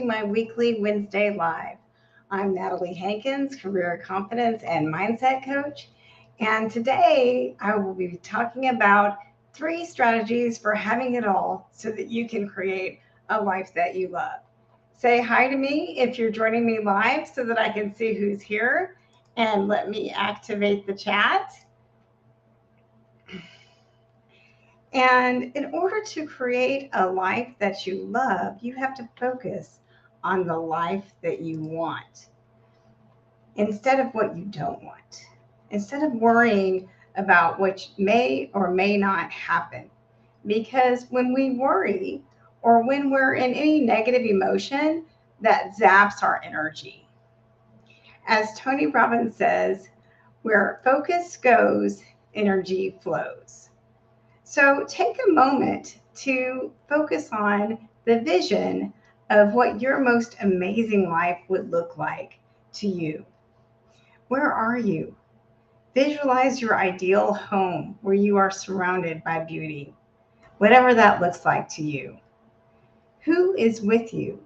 my weekly Wednesday Live. I'm Natalie Hankins, career confidence and mindset coach. And today I will be talking about 3 strategies for having it all so that you can create a life that you love. Say hi to me if you're joining me live so that I can see who's here. And let me activate the chat. And in order to create a life that you love, you have to focus on the life that you want instead of what you don't want. Instead of worrying about what may or may not happen. Because when we worry or when we're in any negative emotion, that zaps our energy. As Tony Robbins says, where focus goes, energy flows. So take a moment to focus on the vision of what your most amazing life would look like to you. Where are you? Visualize your ideal home where you are surrounded by beauty, whatever that looks like to you. Who is with you?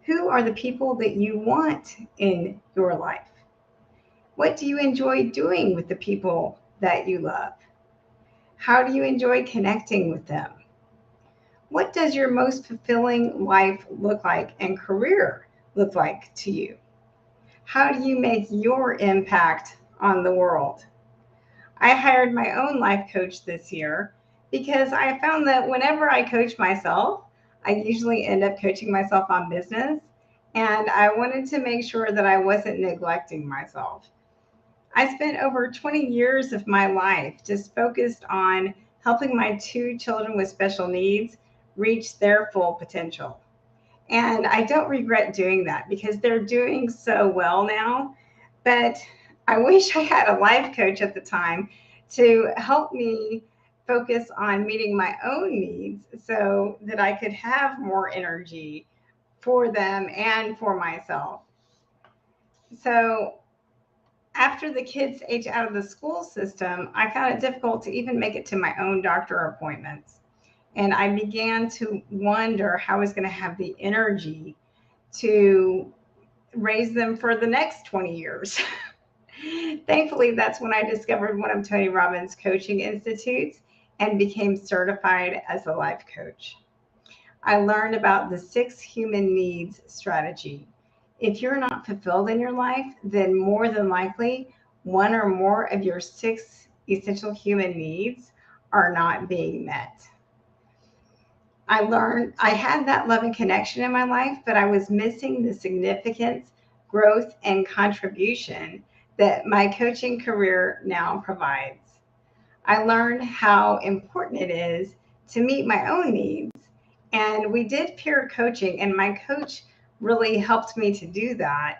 Who are the people that you want in your life? What do you enjoy doing with the people that you love? How do you enjoy connecting with them? What does your most fulfilling life look like and career look like to you? How do you make your impact on the world? I hired my own life coach this year because I found that whenever I coach myself, I usually end up coaching myself on business. And I wanted to make sure that I wasn't neglecting myself. I spent over 20 years of my life just focused on helping my 2 children with special needs reach their full potential. And I don't regret doing that because they're doing so well now. But I wish I had a life coach at the time to help me focus on meeting my own needs so that I could have more energy for them and for myself. So after the kids age out of the school system, I found it difficult to even make it to my own doctor appointments. And I began to wonder how I was going to have the energy to raise them for the next 20 years. Thankfully, that's when I discovered one of Tony Robbins' coaching institutes and became certified as a life coach. I learned about the 6 human needs strategy. If you're not fulfilled in your life, then more than likely, one or more of your 6 essential human needs are not being met. I learned I had that love and connection in my life, but I was missing the significance, growth, and contribution that my coaching career now provides. I learned how important it is to meet my own needs. And we did peer coaching, and my coach really helped me to do that.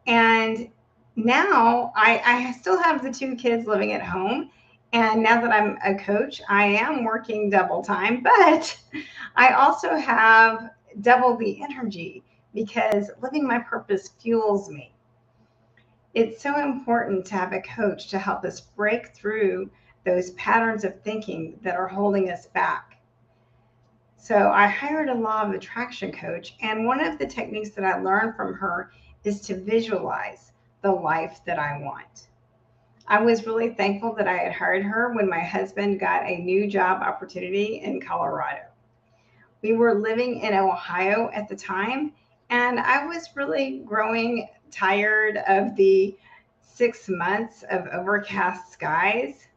And now I still have the 2 kids living at home. And now that I'm a coach, I am working double time, but I also have double the energy because living my purpose fuels me. It's so important to have a coach to help us break through those patterns of thinking that are holding us back. So I hired a law of attraction coach, and one of the techniques that I learned from her is to visualize the life that I want. I was really thankful that I had hired her when my husband got a new job opportunity in Colorado. We were living in Ohio at the time, and I was really growing tired of the 6 months of overcast skies.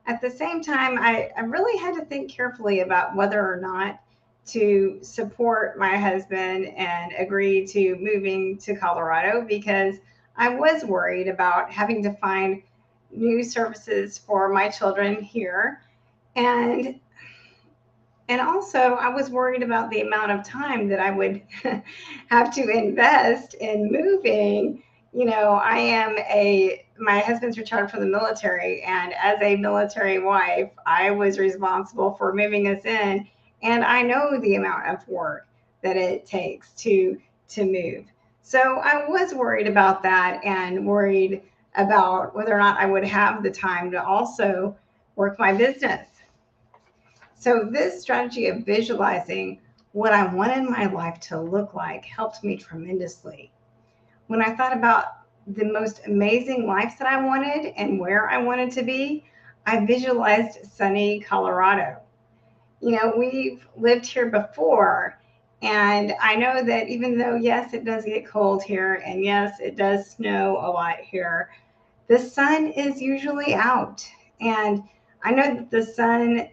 At the same time, I really had to think carefully about whether or not to support my husband and agree to moving to Colorado because I was worried about having to find new services for my children here. And and also I was worried about the amount of time that I would have to invest in moving. I am a my husband's retired from the military, and as a military wife, I was responsible for moving us in, and I know the amount of work that it takes to move. So I was worried about that and worried about whether or not I would have the time to also work my business. So this strategy of visualizing what I wanted my life to look like helped me tremendously. When I thought about the most amazing life that I wanted and where I wanted to be, I visualized sunny Colorado. We've lived here before, and I know that even though, yes, it does get cold here, and yes, it does snow a lot here, the sun is usually out. And I know that the sun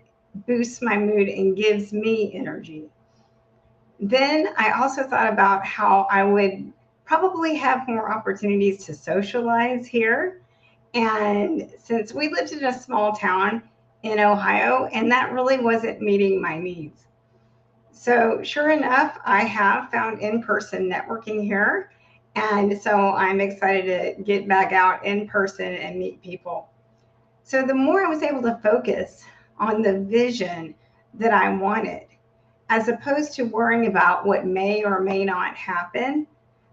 boosts my mood and gives me energy. Then I also thought about how I would probably have more opportunities to socialize here. And since we lived in a small town in Ohio, and that really wasn't meeting my needs. So, sure enough, I have found in person networking here. And so I'm excited to get back out in person and meet people. So, the more I was able to focus on the vision that I wanted, as opposed to worrying about what may or may not happen,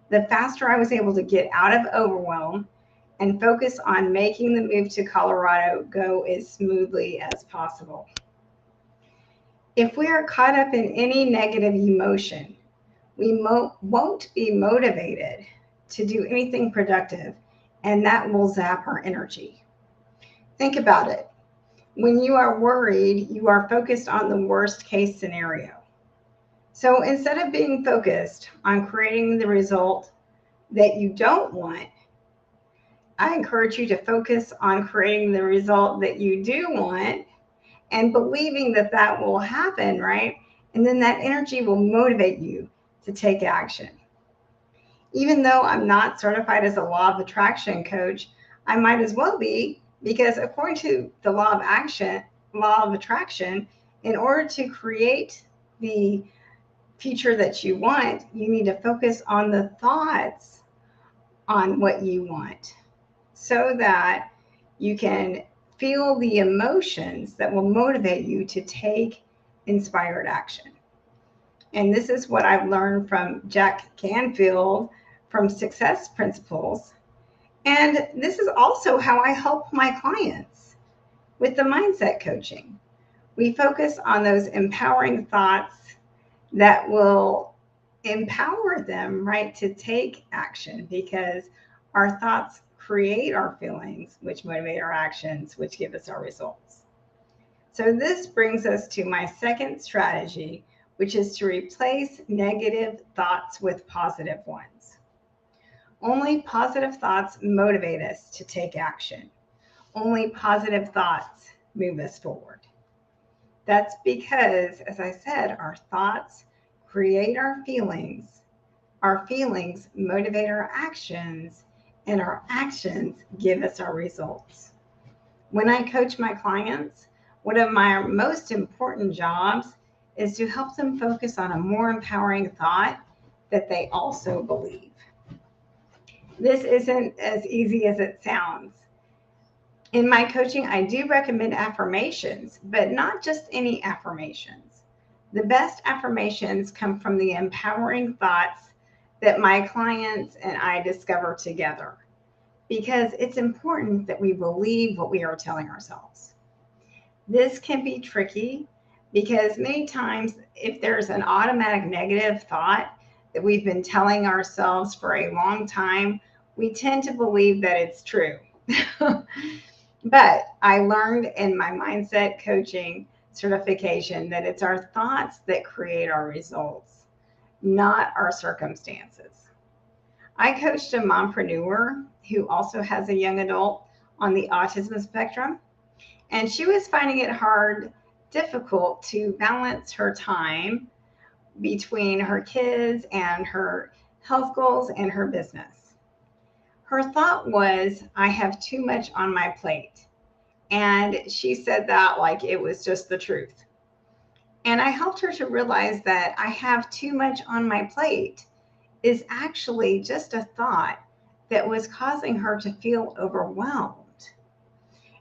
the faster I was able to get out of overwhelm and focus on making the move to Colorado go as smoothly as possible. If we are caught up in any negative emotion, we won't be motivated to do anything productive, and that will zap our energy. Think about it. When you are worried, you are focused on the worst case scenario. So instead of being focused on creating the result that you don't want, I encourage you to focus on creating the result that you do want and believing that that will happen, right? And then that energy will motivate you to take action. Even though I'm not certified as a law of attraction coach, I might as well be, because according to the law of attraction, in order to create the future that you want, you need to focus on the thoughts on what you want so that you can feel the emotions that will motivate you to take inspired action. And this is what I've learned from Jack Canfield from Success Principles. And this is also how I help my clients with the mindset coaching. We focus on those empowering thoughts that will empower them, right, to take action, because our thoughts create our feelings, which motivate our actions, which give us our results. So this brings us to my second strategy, which is to replace negative thoughts with positive ones. Only positive thoughts motivate us to take action. Only positive thoughts move us forward. That's because, as I said, our thoughts create our feelings motivate our actions, and our actions give us our results. When I coach my clients, one of my most important jobs is to help them focus on a more empowering thought that they also believe. This isn't as easy as it sounds. In my coaching, I do recommend affirmations, but not just any affirmations. The best affirmations come from the empowering thoughts that my clients and I discover together, because it's important that we believe what we are telling ourselves. This can be tricky because many times, if there's an automatic negative thought that we've been telling ourselves for a long time, we tend to believe that it's true. But I learned in my mindset coaching certification that it's our thoughts that create our results, not our circumstances. I coached a mompreneur who also has a young adult on the autism spectrum, and she was finding it difficult to balance her time between her kids and her health goals and her business. Her thought was, I have too much on my plate. And she said that like it was just the truth. And I helped her to realize that I have too much on my plate is actually just a thought that was causing her to feel overwhelmed.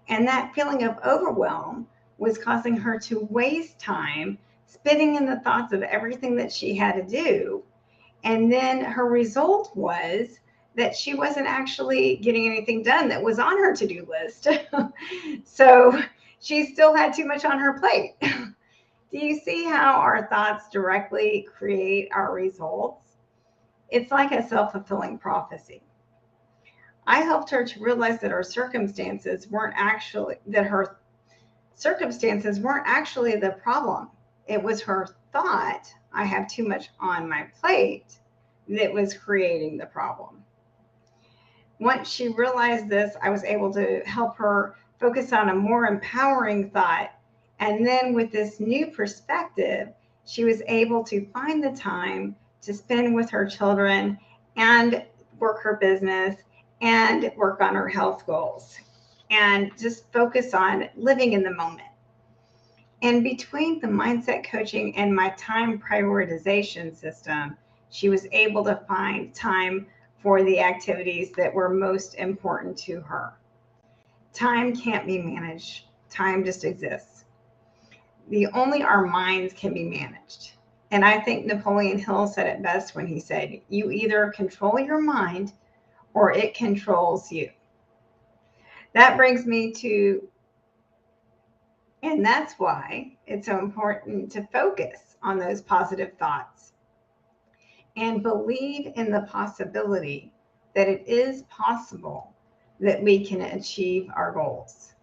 And that feeling of overwhelm was causing her to waste time spinning in the thoughts of everything that she had to do. And then her result was that she wasn't actually getting anything done that was on her to-do list. So she still had too much on her plate. Do you see how our thoughts directly create our results? It's like a self-fulfilling prophecy. I helped her to realize that her circumstances weren't actually the problem. It was her thought, I have too much on my plate, that was creating the problem. Once she realized this, I was able to help her focus on a more empowering thought. And then with this new perspective, she was able to find the time to spend with her children and work her business and work on her health goals and just focus on living in the moment. And between the mindset coaching and my time prioritization system, she was able to find time for the activities that were most important to her. Time can't be managed, time just exists. The only our minds can be managed. And I think Napoleon Hill said it best when he said, you either control your mind or it controls you. That brings me to, and that's why it's so important to focus on those positive thoughts and believe in the possibility that it is possible that we can achieve our goals.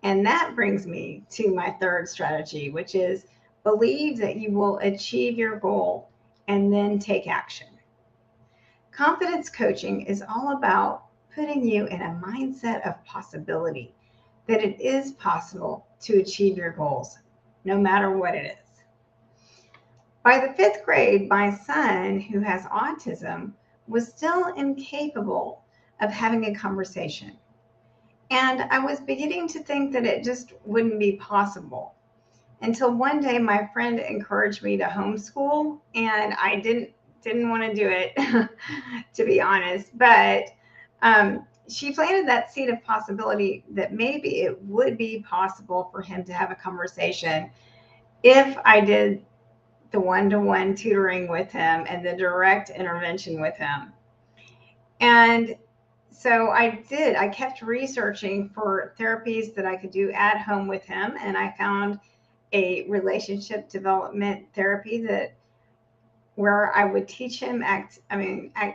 And that brings me to my third strategy, which is believe that you will achieve your goal and then take action. Confidence coaching is all about putting you in a mindset of possibility, that it is possible to achieve your goals, no matter what it is. By the fifth grade, my son, who has autism, was still incapable of having a conversation. And I was beginning to think that it just wouldn't be possible until one day my friend encouraged me to homeschool, and I didn't want to do it, to be honest. But she planted that seed of possibility that maybe it would be possible for him to have a conversation if I did the one-to-one tutoring with him and the direct intervention with him. And so I did. I kept researching for therapies that I could do at home with him, and I found a relationship development therapy where I would teach him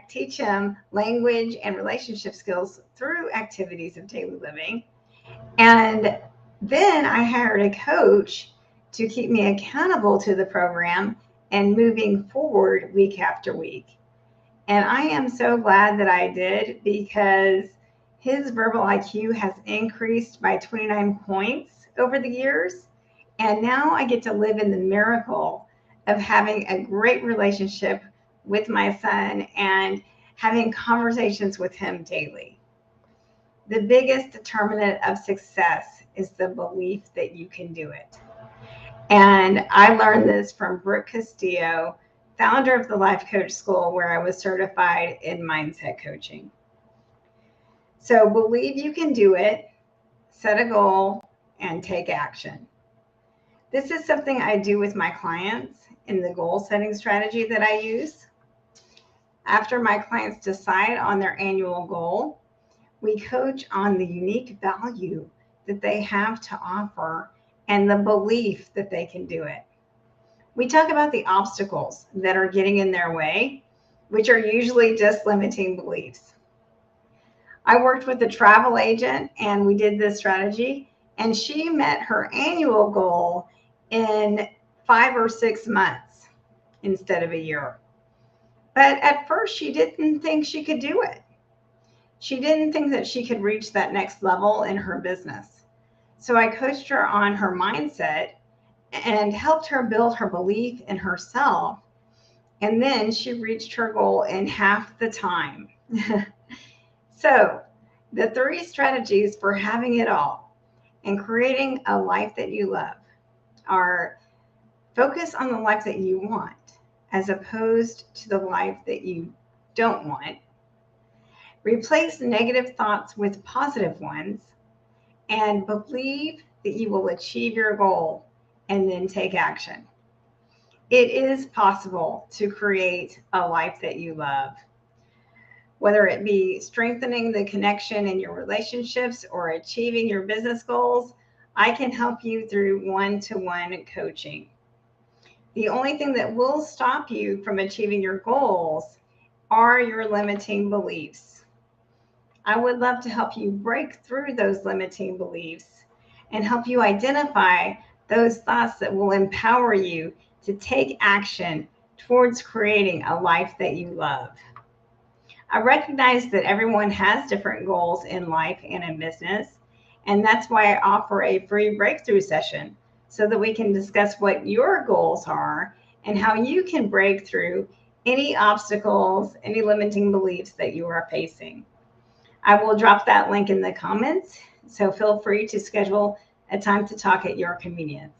teach him language and relationship skills through activities of daily living. And then I hired a coach to keep me accountable to the program and moving forward week after week. And I am so glad that I did, because his verbal IQ has increased by 29 points over the years. And now I get to live in the miracle of having a great relationship with my son and having conversations with him daily. The biggest determinant of success is the belief that you can do it. And I learned this from Brooke Castillo, founder of the Life Coach School, where I was certified in mindset coaching. So believe you can do it, set a goal, and take action. This is something I do with my clients in the goal setting strategy that I use. After my clients decide on their annual goal, we coach on the unique value that they have to offer and the belief that they can do it. We talk about the obstacles that are getting in their way, which are usually just limiting beliefs. I worked with a travel agent and we did this strategy, and she met her annual goal in 5 or 6 months instead of a year. But at first, she didn't think she could do it. She didn't think that she could reach that next level in her business. So I coached her on her mindset and helped her build her belief in herself. And then she reached her goal in half the time. So the 3 strategies for having it all and creating a life that you love are: focus on the life that you want as opposed to the life that you don't want. Replace negative thoughts with positive ones, and believe that you will achieve your goal and then take action. It is possible to create a life that you love. Whether it be strengthening the connection in your relationships or achieving your business goals, I can help you through one-to-one coaching. The only thing that will stop you from achieving your goals are your limiting beliefs. I would love to help you break through those limiting beliefs and help you identify those thoughts that will empower you to take action towards creating a life that you love. I recognize that everyone has different goals in life and in business, and that's why I offer a free breakthrough session so that we can discuss what your goals are and how you can break through any obstacles, any limiting beliefs that you are facing. I will drop that link in the comments, so feel free to schedule a time to talk at your convenience.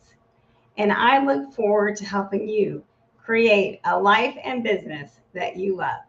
And I look forward to helping you create a life and business that you love.